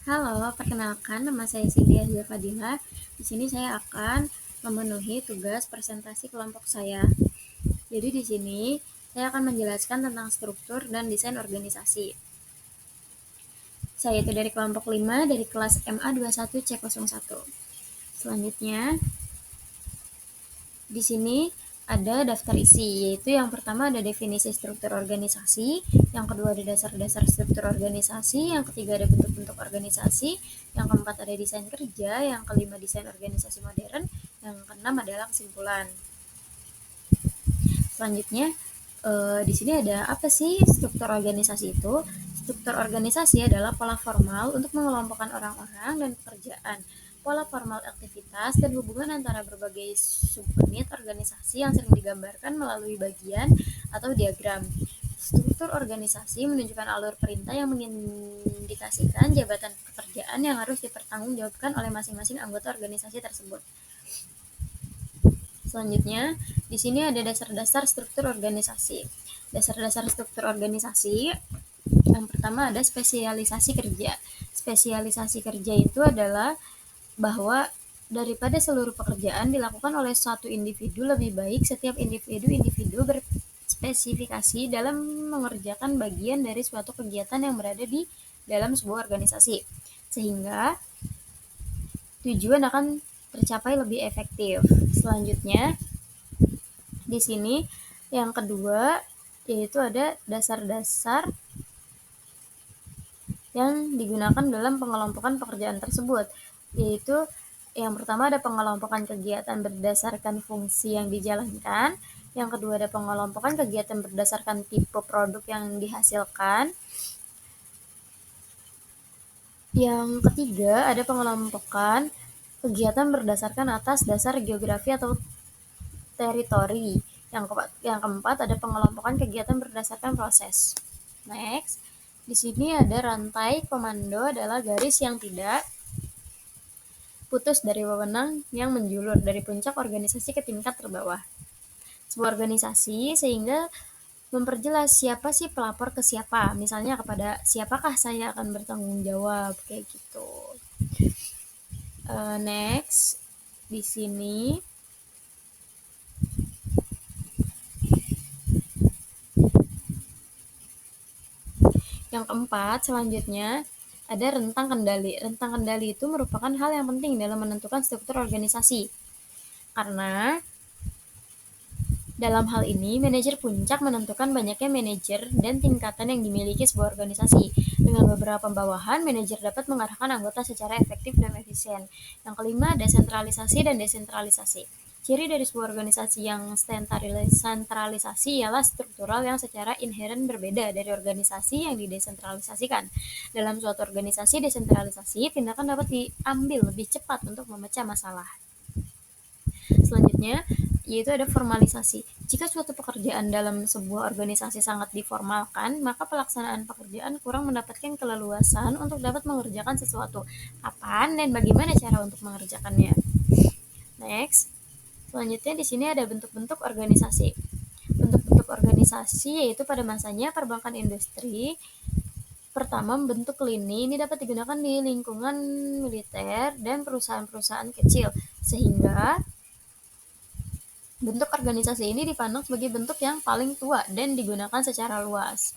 Halo, perkenalkan nama saya Cynthia Zia Fadila. Di sini saya akan memenuhi tugas presentasi kelompok saya. Jadi di sini saya akan menjelaskan tentang struktur dan desain organisasi. Saya itu dari kelompok 5 dari kelas MA21C01. Selanjutnya, di sini ada daftar isi, yaitu yang pertama ada definisi struktur organisasi, yang kedua ada dasar-dasar struktur organisasi, yang ketiga ada bentuk-bentuk organisasi, yang keempat ada desain kerja, yang kelima desain organisasi modern, yang keenam adalah kesimpulan. Selanjutnya, di sini ada apa sih struktur organisasi itu? Struktur organisasi adalah pola formal untuk mengelompokkan orang-orang dan pekerjaan, pola formal aktivitas dan hubungan antara berbagai subunit organisasi yang sering digambarkan melalui bagian atau diagram. Struktur organisasi menunjukkan alur perintah yang mengindikasikan jabatan pekerjaan yang harus dipertanggungjawabkan oleh masing-masing anggota organisasi tersebut. Selanjutnya, di sini ada dasar-dasar struktur organisasi. Dasar-dasar struktur organisasi yang pertama ada spesialisasi kerja. Spesialisasi kerja itu adalah bahwa daripada seluruh pekerjaan dilakukan oleh suatu individu, lebih baik setiap individu berspesifikasi dalam mengerjakan bagian dari suatu kegiatan yang berada di dalam sebuah organisasi, sehingga tujuan akan tercapai lebih efektif. Selanjutnya, di sini yang kedua yaitu ada dasar-dasar yang digunakan dalam pengelompokan pekerjaan tersebut, yaitu yang pertama ada pengelompokan kegiatan berdasarkan fungsi yang dijalankan, yang kedua ada pengelompokan kegiatan berdasarkan tipe produk yang dihasilkan, yang ketiga ada pengelompokan kegiatan berdasarkan atas dasar geografi atau teritori, yang keempat ada pengelompokan kegiatan berdasarkan proses. Next, di sini ada rantai komando adalah garis yang tidak putus dari wewenang yang menjulur dari puncak organisasi ke tingkat terbawah sebuah organisasi, sehingga memperjelas siapa sih pelapor ke siapa, misalnya kepada siapakah saya akan bertanggung jawab, kayak gitu. Next, di sini yang keempat selanjutnya ada rentang kendali. Rentang kendali itu merupakan hal yang penting dalam menentukan struktur organisasi. Karena dalam hal ini, manajer puncak menentukan banyaknya manajer dan tingkatan yang dimiliki sebuah organisasi. Dengan beberapa bawahan, manajer dapat mengarahkan anggota secara efektif dan efisien. Yang kelima, desentralisasi dan desentralisasi. Ciri dari sebuah organisasi yang sentralisasi ialah struktural yang secara inheren berbeda dari organisasi yang didesentralisasikan. Dalam suatu organisasi desentralisasi, tindakan dapat diambil lebih cepat untuk memecah masalah. Selanjutnya, yaitu ada formalisasi. Jika suatu pekerjaan dalam sebuah organisasi sangat diformalkan, maka pelaksanaan pekerjaan kurang mendapatkan keleluasan untuk dapat mengerjakan sesuatu. Kapan dan bagaimana cara untuk mengerjakannya? Next, selanjutnya di sini ada bentuk-bentuk organisasi. Bentuk-bentuk organisasi yaitu pada masanya perbankan industri. Pertama, bentuk lini ini dapat digunakan di lingkungan militer dan perusahaan-perusahaan kecil, sehingga bentuk organisasi ini dipandang sebagai bentuk yang paling tua dan digunakan secara luas.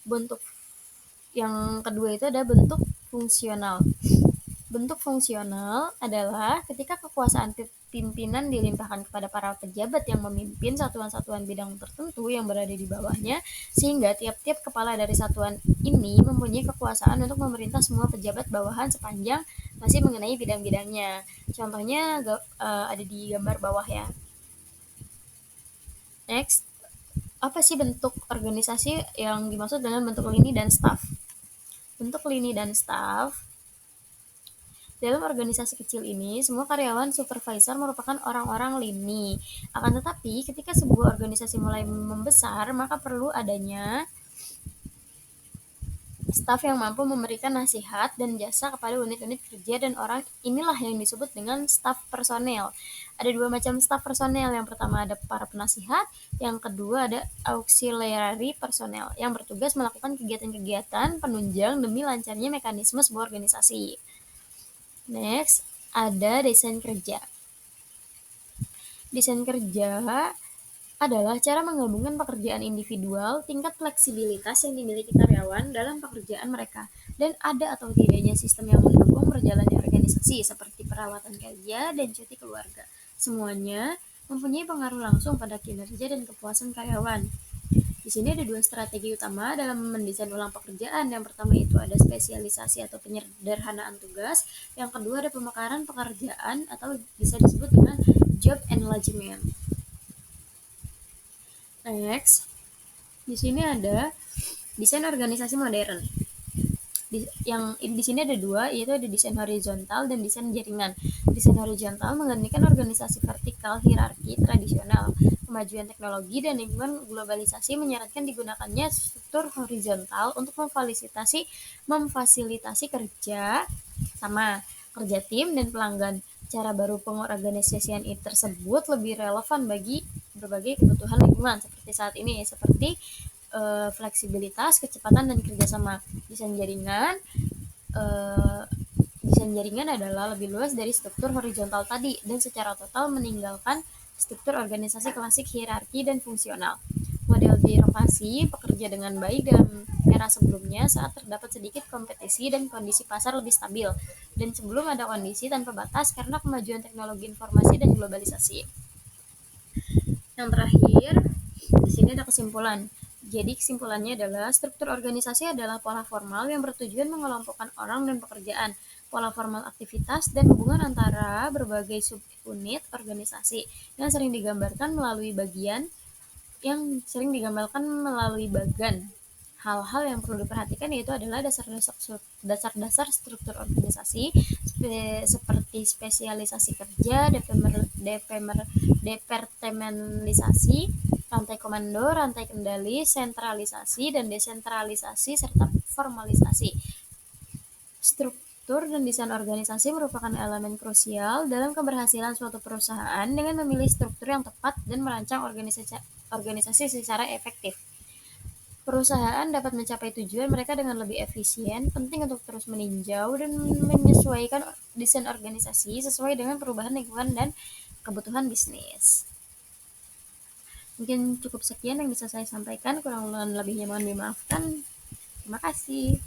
Bentuk yang kedua itu ada bentuk fungsional. Bentuk fungsional adalah ketika kekuasaan pimpinan dilimpahkan kepada para pejabat yang memimpin satuan-satuan bidang tertentu yang berada di bawahnya, sehingga tiap-tiap kepala dari satuan ini mempunyai kekuasaan untuk memerintah semua pejabat bawahan sepanjang masih mengenai bidang-bidangnya. Contohnya ada di gambar bawah ya. Next, apa sih bentuk organisasi yang dimaksud dengan bentuk lini dan staff? Bentuk lini dan staff dalam organisasi kecil ini, semua karyawan supervisor merupakan orang-orang lini. Akan tetapi, ketika sebuah organisasi mulai membesar, maka perlu adanya Staf yang mampu memberikan nasihat dan jasa kepada unit-unit kerja dan orang inilah yang disebut dengan staf personel. Ada dua macam staf personel. Yang pertama ada para penasihat, yang kedua ada auxiliary personel yang bertugas melakukan kegiatan-kegiatan penunjang demi lancarnya mekanisme sebuah organisasi. Next, ada desain kerja. Desain kerja adalah cara menggabungkan pekerjaan individual, tingkat fleksibilitas yang dimiliki karyawan dalam pekerjaan mereka, dan ada atau tidaknya sistem yang mendukung berjalannya organisasi seperti perawatan kerja dan cuti keluarga. Semuanya mempunyai pengaruh langsung pada kinerja dan kepuasan karyawan. Di sini ada dua strategi utama dalam mendesain ulang pekerjaan. Yang pertama itu ada spesialisasi atau penyederhanaan tugas. Yang kedua ada pemekaran pekerjaan atau bisa disebut dengan job enlargement. Next, di sini ada desain organisasi modern. Di sini ada dua, yaitu ada desain horizontal dan desain jaringan. Desain horizontal menggantikan organisasi vertikal hierarki tradisional. Kemajuan teknologi dan lingkungan globalisasi menyarankan digunakannya struktur horizontal untuk memfasilitasi kerja kerja tim dan pelanggan. Cara baru pengorganisasian tersebut lebih relevan bagi berbagai kebutuhan lingkungan seperti saat ini, seperti fleksibilitas, kecepatan, dan kerjasama. Desain jaringan adalah lebih luas dari struktur horizontal tadi dan secara total meninggalkan struktur organisasi klasik hierarki dan fungsional. Model birokrasi bekerja dengan baik dalam era sebelumnya saat terdapat sedikit kompetisi dan kondisi pasar lebih stabil, dan sebelum ada kondisi tanpa batas karena kemajuan teknologi informasi dan globalisasi. Yang terakhir, di sini ada kesimpulan. Jadi kesimpulannya adalah struktur organisasi adalah pola formal yang bertujuan mengelompokkan orang dan pekerjaan, pola formal aktivitas dan hubungan antara berbagai subunit organisasi yang sering digambarkan melalui bagan. Hal-hal yang perlu diperhatikan yaitu adalah dasar-dasar struktur organisasi seperti spesialisasi kerja, departementalisasi, rantai komando, rantai kendali, sentralisasi dan desentralisasi, serta formalisasi. Struktur dan desain organisasi merupakan elemen krusial dalam keberhasilan suatu perusahaan dengan memilih struktur yang tepat dan merancang organisasi secara efektif. Perusahaan dapat mencapai tujuan mereka dengan lebih efisien. Penting untuk terus meninjau dan menyesuaikan desain organisasi sesuai dengan perubahan lingkungan dan kebutuhan bisnis. Mungkin cukup sekian yang bisa saya sampaikan, kurang lebihnya mohon dimaafkan. Terima kasih.